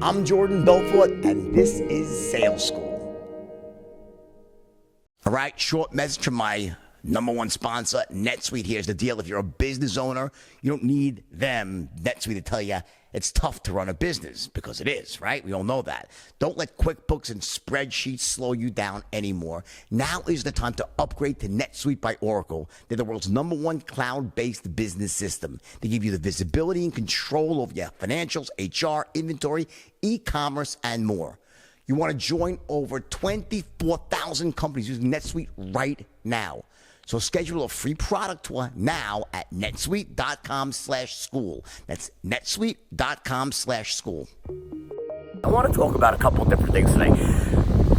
I'm Jordan Belfort, and this is Sales School. All right, short message from my number one sponsor, NetSuite. Here's the deal. If you're a business owner, you don't need them, NetSuite, to tell you it's tough to run a business, because it is, right? We all know that. Don't let QuickBooks and spreadsheets slow you down anymore. Now is the time to upgrade to NetSuite by Oracle. They're the world's number one cloud-based business system. They give you the visibility and control over your financials, HR, inventory, e-commerce, and more. You want to join over 24,000 companies using NetSuite right now. So schedule a free product tour now at netsuite.com/school. That's netsuite.com/school. I want to talk about a couple of different things today.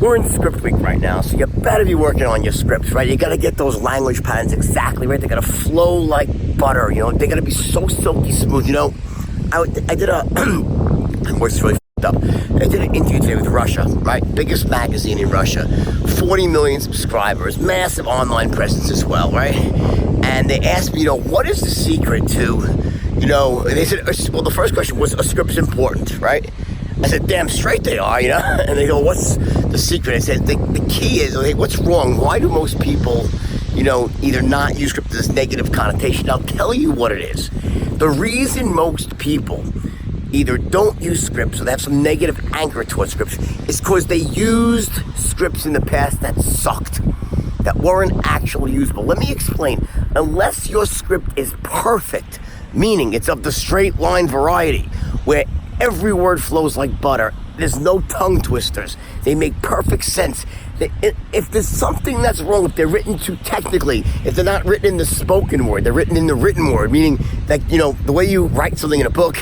We're in script week right now, so you better be working on your scripts, right? You got to get those language patterns exactly right. They got to flow like butter, you know. They got to be so silky smooth, you know. I did a, my voice is really up. I did an interview today with Russia, right? Biggest magazine in Russia, 40 million subscribers, massive online presence as well, right? And they asked me, you know, what is the secret to, you know, and they said, well, the first question was, a script's important, right? I said, damn straight they are, you know? And they go, what's the secret? I said, the key is, okay, what's wrong? Why do most people, you know, either not use script as negative connotation? I'll tell you what it is. The reason most people either don't use scripts or they have some negative anchor towards scripts is because they used scripts in the past that sucked, that weren't actually usable. Let me explain. Unless your script is perfect, meaning it's of the straight line variety, where every word flows like butter, there's no tongue twisters, they make perfect sense. If there's something that's wrong, if they're written too technically, if they're not written in the spoken word, they're written in the written word, meaning that, you know, the way you write something in a book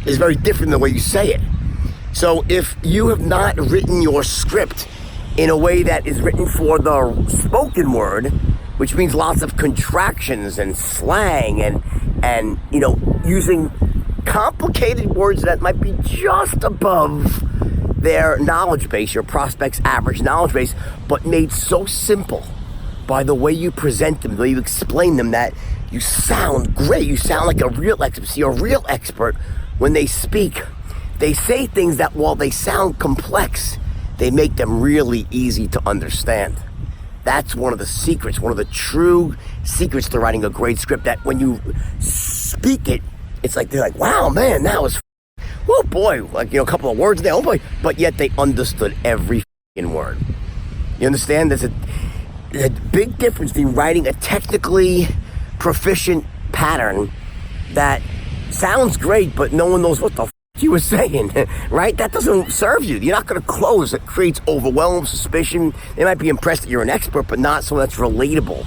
is very different than the way you say it. So if you have not written your script in a way that is written for the spoken word, which means lots of contractions and slang and you know, using complicated words that might be just above their knowledge base, your prospect's average knowledge base, but made so simple by the way you present them, the way you explain them, that you sound great. You sound like a real expert. See, a real expert, when they speak, they say things that while they sound complex, they make them really easy to understand. That's one of the secrets, one of the true secrets to writing a great script, that when you speak it, it's like, they're like, wow, man, that was, oh boy, like, you know, a couple of words there, oh boy, but yet they understood every word. You understand? There's a big difference between writing a technically proficient pattern that sounds great, but no one knows what the you were saying, right? That doesn't serve you. You're not going to close. It creates overwhelm, suspicion. They might be impressed that you're an expert, but not someone that's relatable.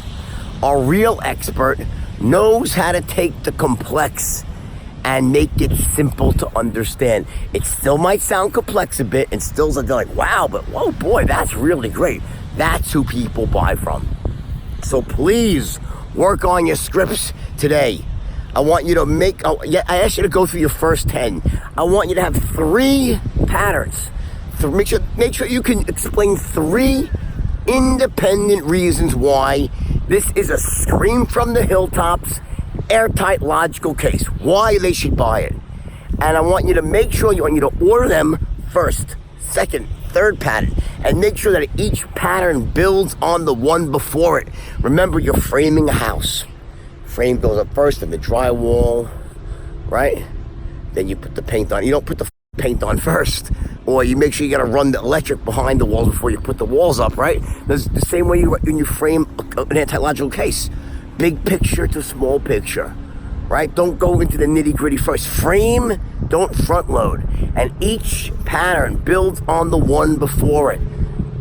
A real expert knows how to take the complex and make it simple to understand. It still might sound complex a bit, and still they're like, wow, but whoa, boy, that's really great. That's who people buy from. So please work on your scripts today. I want you to I asked you to go through your first 10. I want you to have 3 patterns. Make sure you can explain 3 independent reasons why this is a scream from the hilltops, airtight logical case, why they should buy it. And I want you to make sure you to order them first, second, third pattern, and make sure that each pattern builds on the one before it. Remember, you're framing a house. Frame goes up first, then the drywall, right? Then you put the paint on. You don't put the paint on first, or you make sure you got to run the electric behind the walls before you put the walls up, right? That's the same way when you frame an anti-logical case. Big picture to small picture, right? Don't go into the nitty-gritty first. Frame, don't front load. And each pattern builds on the one before it.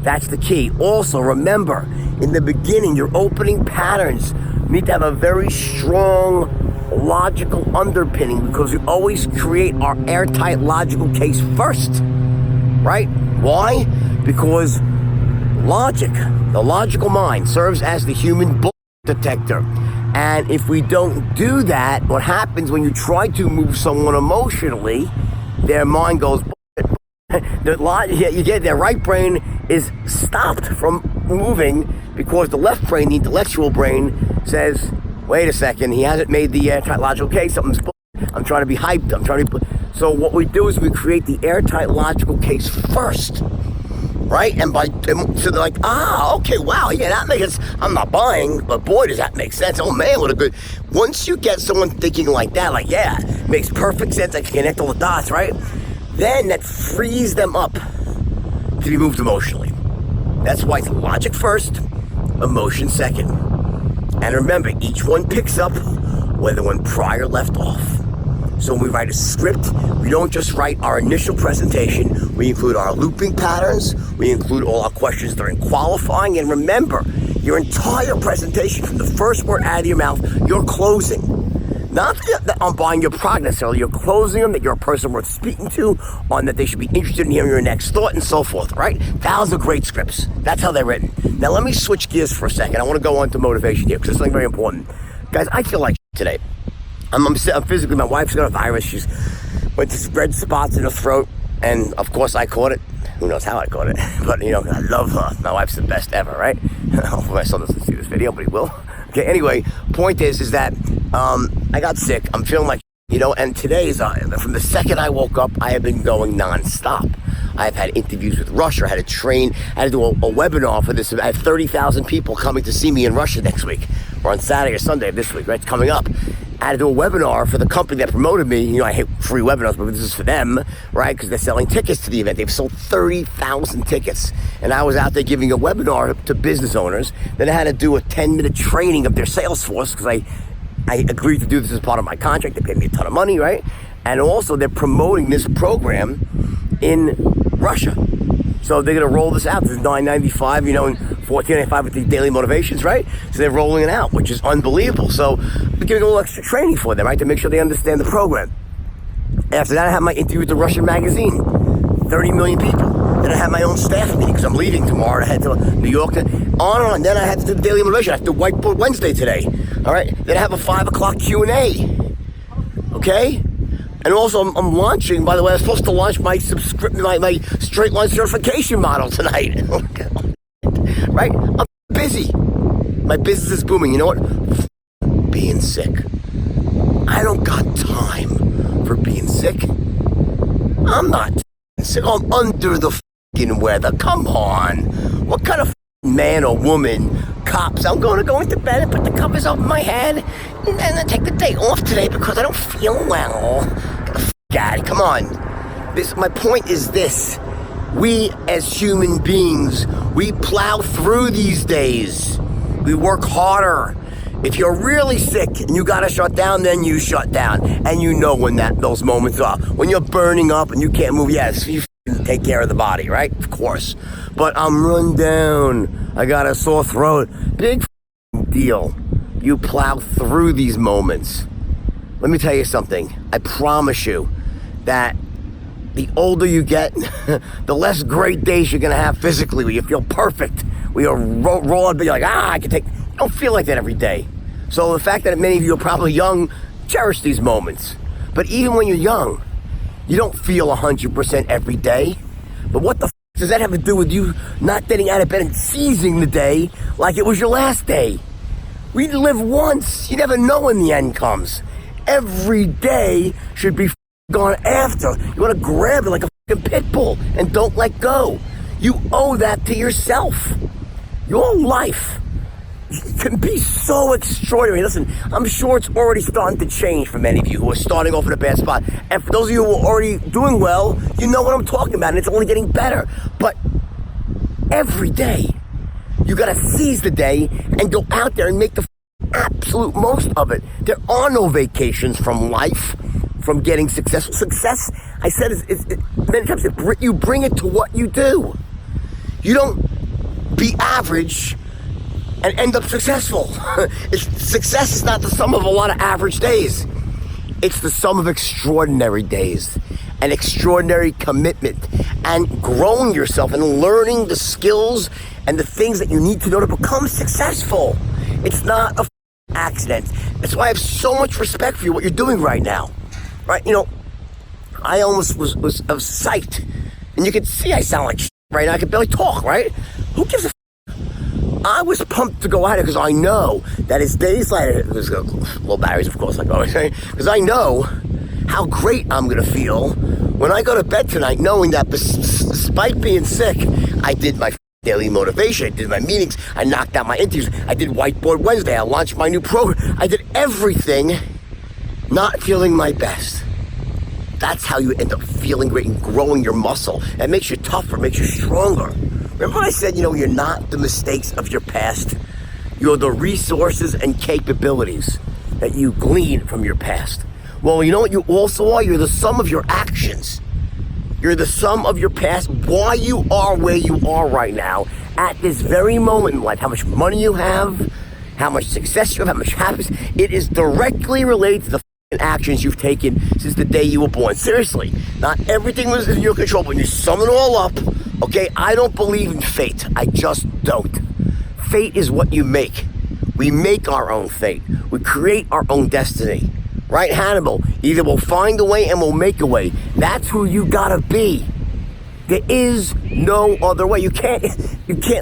That's the key. Also, remember, in the beginning, your opening patterns need to have a very strong logical underpinning, because we always create our airtight logical case first, right? Why? Because logic, the logical mind, serves as the human bull detector. And if we don't do that, what happens when you try to move someone emotionally, their mind goes, you get their right brain is stopped from moving because the left brain, the intellectual brain, says, wait a second, he hasn't made the logical case, something's I'm trying to be hyped. So what we do is we create the airtight logical case first, right? So they're like, okay, wow, yeah, that makes sense. I'm not buying, but boy, does that make sense. Oh man, what a good. Once you get someone thinking like that, like, yeah, makes perfect sense. I can connect all the dots, right? Then that frees them up to be moved emotionally. That's why it's logic first, emotion second. And remember, each one picks up where the one prior left off. So when we write a script, we don't just write our initial presentation. We include our looping patterns. We include all our questions during qualifying. And remember, your entire presentation, from the first word out of your mouth, you're closing. Not that I'm buying your product necessarily. You're closing them, that you're a person worth speaking to, on that they should be interested in hearing your next thought, and so forth, right? Those are great scripts. That's how they're written. Now let me switch gears for a second. I want to go on to motivation here, because it's something very important. Guys, I feel like today. I'm physically, my wife's got a virus. She's went to red spots in her throat, and of course I caught it. Who knows how I caught it? But I love her. My wife's the best ever, right? Hopefully my son doesn't see this video, but he will. Okay, anyway, point is that I got sick. I'm feeling like, and today is, from the second I woke up, I have been going nonstop. I've had interviews with Russia. I had to train. I had to do a webinar for this. I have 30,000 people coming to see me in Russia next week, or on Saturday or Sunday of this week, right? It's coming up. I had to do a webinar for the company that promoted me. I hate free webinars, but this is for them, right? Because they're selling tickets to the event. They've sold 30,000 tickets. And I was out there giving a webinar to business owners. Then I had to do a 10-minute training of their sales force, because I agreed to do this as part of my contract. They paid me a ton of money, right? And also they're promoting this program in Russia. So they're going to roll this out. This is $9.95, and $14.95 with the daily motivations, right? So they're rolling it out, which is unbelievable. So I'm giving a little extra training for them, right, to make sure they understand the program. After that, I have my interview with the Russian magazine, 30 million people. Then I have my own staff meeting, because I'm leaving tomorrow. I head to New York, on and on. Then I had to do the daily motivation. I have to do Whiteboard Wednesday today, all right? Then I have a 5 o'clock Q&A, okay? And also, I'm launching, by the way, I'm supposed to launch my straight line certification model tonight. Right? I'm busy. My business is booming. You know what? Being sick. I don't got time for being sick. I'm not sick. I'm under the fucking weather. Come on. What kind of man or woman cops? I'm going to go into bed and put the covers over my head and then I take the day off today because I don't feel well. Get the fuck out of here. Come on. My point is this. We as human beings, we plow through these days. We work harder. If you're really sick and you gotta shut down, then you shut down. And you know when those moments are. When you're burning up and you can't move, yes, you take care of the body, right? Of course. But I'm run down. I got a sore throat. Big deal. You plow through these moments. Let me tell you something. I promise you that the older you get, the less great days you're going to have physically, where you feel perfect, where you're raw, but you're like, I can take. You don't feel like that every day. So the fact that many of you are probably young, cherish these moments. But even when you're young, you don't feel 100% every day. But what the does that have to do with you not getting out of bed and seizing the day like it was your last day? We live once. You never know when the end comes. Every day should be gone after. You want to grab it like a fucking pit bull and don't let go. You owe that to yourself. Your life can be so extraordinary. Listen, I'm sure it's already starting to change for many of you who are starting off in a bad spot. And for those of you who are already doing well, you know what I'm talking about, and it's only getting better. But every day, you got to seize the day and go out there and make the absolute most of it. There are no vacations from life, from getting successful. Success, I said many times, you bring it to what you do. You don't be average and end up successful. Success is not the sum of a lot of average days. It's the sum of extraordinary days and extraordinary commitment and growing yourself and learning the skills and the things that you need to know to become successful. It's not a accident. That's why I have so much respect for you, what you're doing right now. Right? I almost was psyched. And you could see I sound like shit right now. I could barely talk, right? Who gives a I was pumped to go out here because I know that as days later, there's low batteries, of course, like I always say, because I know how great I'm going to feel when I go to bed tonight knowing that despite being sick, I did my daily motivation, I did my meetings, I knocked out my interviews, I did Whiteboard Wednesday, I launched my new program, I did everything not feeling my best. That's how you end up feeling great and growing your muscle. That makes you tougher, makes you stronger. Remember I said, you're not the mistakes of your past. You're the resources and capabilities that you glean from your past. Well, you know what you also are? You're the sum of your actions. You're the sum of your past, why you are where you are right now, at this very moment in life. How much money you have, how much success you have, how much happiness. It is directly related to the actions you've taken since the day you were born. Seriously, not everything was in your control, but when you sum it all up, okay, I don't believe in fate. I just don't. Fate is what you make. We make our own fate. We create our own destiny. Right, Hannibal? Either we'll find a way and we'll make a way. That's who you gotta be. There is no other way. You can't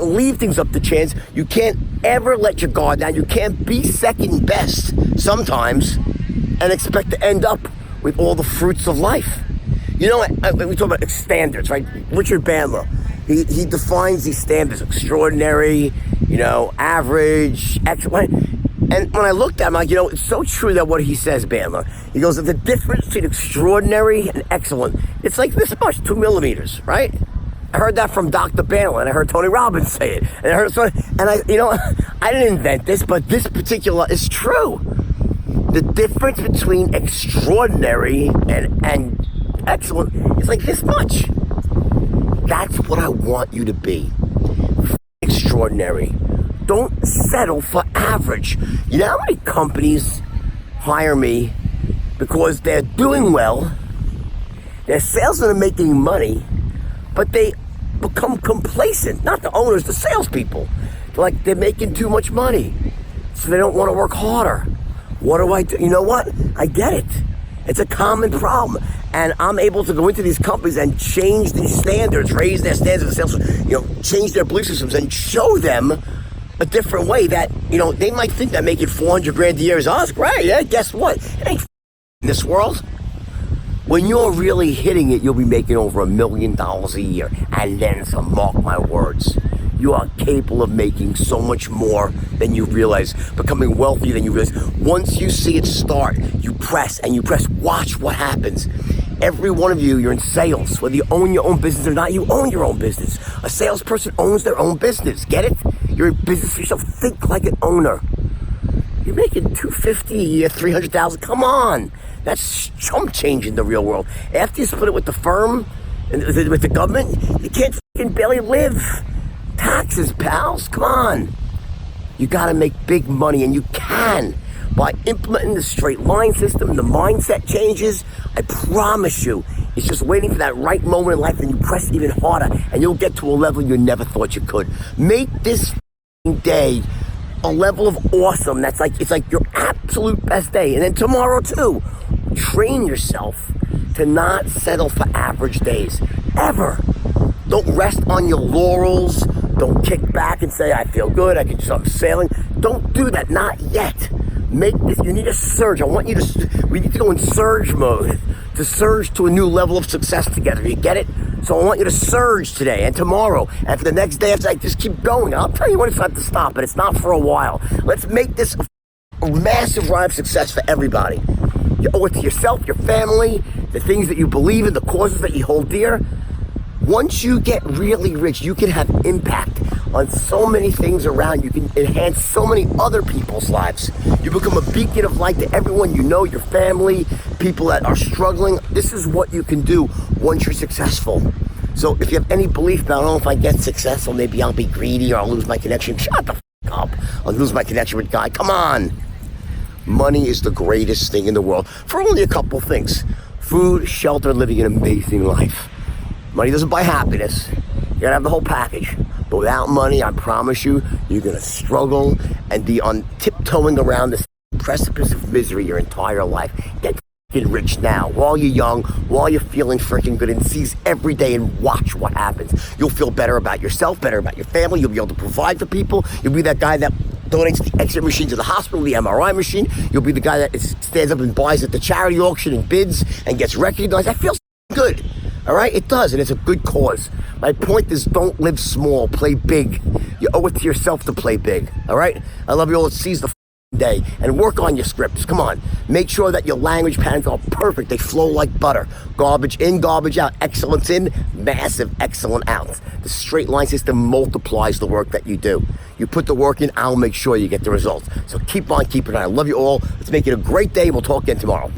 leave things up to chance. You can't ever let your guard down. You can't be second best sometimes and expect to end up with all the fruits of life. We talk about standards, right? Richard Bandler, he defines these standards: extraordinary, average, excellent. And when I looked at him, it's so true that what he says, Bandler. He goes, the difference between extraordinary and excellent, it's like this much, 2 millimeters, right? I heard that from Dr. Bandler, and I heard Tony Robbins say it. I didn't invent this, but this particular is true. The difference between extraordinary and excellent is like this much. That's what I want you to be. Extraordinary. Don't settle for average. You know how many companies hire me because they're doing well, their sales are making money, but they become complacent. Not the owners, the salespeople. They're making too much money, so they don't want to work harder. What do I do? You know what? I get it. It's a common problem. And I'm able to go into these companies and change these standards, raise their standards of sales, change their belief systems and show them a different way that, they might think that making $400,000 a year is us. Great, yeah, guess what? It ain't in this world. When you're really hitting it, you'll be making over $1 million a year. And then some, mark my words. You are capable of making so much more than you realize, becoming wealthier than you realize. Once you see it start, you press and you press. Watch what happens. Every one of you, you're in sales. Whether you own your own business or not, you own your own business. A salesperson owns their own business. Get it? You're in business for yourself. Think like an owner. You're making $250 a year, $300,000. Come on. That's chump change in the real world. After you split it with the firm, and with the government, you can't barely live. Taxes, pals. Come on. You got to make big money, and you can. By implementing the straight line system, the mindset changes, I promise you, it's just waiting for that right moment in life, and you press even harder, and you'll get to a level you never thought you could. Make this day a level of awesome. It's like your absolute best day. And then tomorrow too, train yourself to not settle for average days, ever. Don't rest on your laurels. Don't kick back and say, I feel good, I can start sailing. Don't do that, not yet. Make this, you need a surge. We need to go in surge mode, to surge to a new level of success together. You get it? So I want you to surge today and tomorrow and for the next day after. Just keep going. I'll tell you when it's time to stop, but it's not for a while. Let's make this a massive ride of success for everybody. You owe it to yourself, your family, the things that you believe in, the causes that you hold dear. Once you get really rich, you can have impact on so many things around. You can enhance so many other people's lives. You become a beacon of light to everyone you know, your family, people that are struggling. This is what you can do once you're successful. So if you have any belief about, I don't know if I get successful, maybe I'll be greedy or I'll lose my connection. Shut the f*** up. I'll lose my connection with God. Come on. Money is the greatest thing in the world for only a couple things. Food, shelter, living an amazing life. Money doesn't buy happiness. You gotta have the whole package. But without money, I promise you, you're gonna struggle and be on tiptoeing around this precipice of misery your entire life. Get f***ing rich now, while you're young, while you're feeling freaking good, and seize every day and watch what happens. You'll feel better about yourself, better about your family. You'll be able to provide for people. You'll be that guy that donates the X-ray machine to the hospital, the MRI machine. You'll be the guy that stands up and buys at the charity auction and bids and gets recognized. That feels good. All right? It does, and it's a good cause. My point is, don't live small. Play big. You owe it to yourself to play big. All right? I love you all. Let's seize the day and work on your scripts. Come on. Make sure that your language patterns are perfect. They flow like butter. Garbage in, garbage out. Excellence in, massive excellent out. The straight line system multiplies the work that you do. You put the work in, I'll make sure you get the results. So keep on keeping on. I love you all. Let's make it a great day. We'll talk again tomorrow.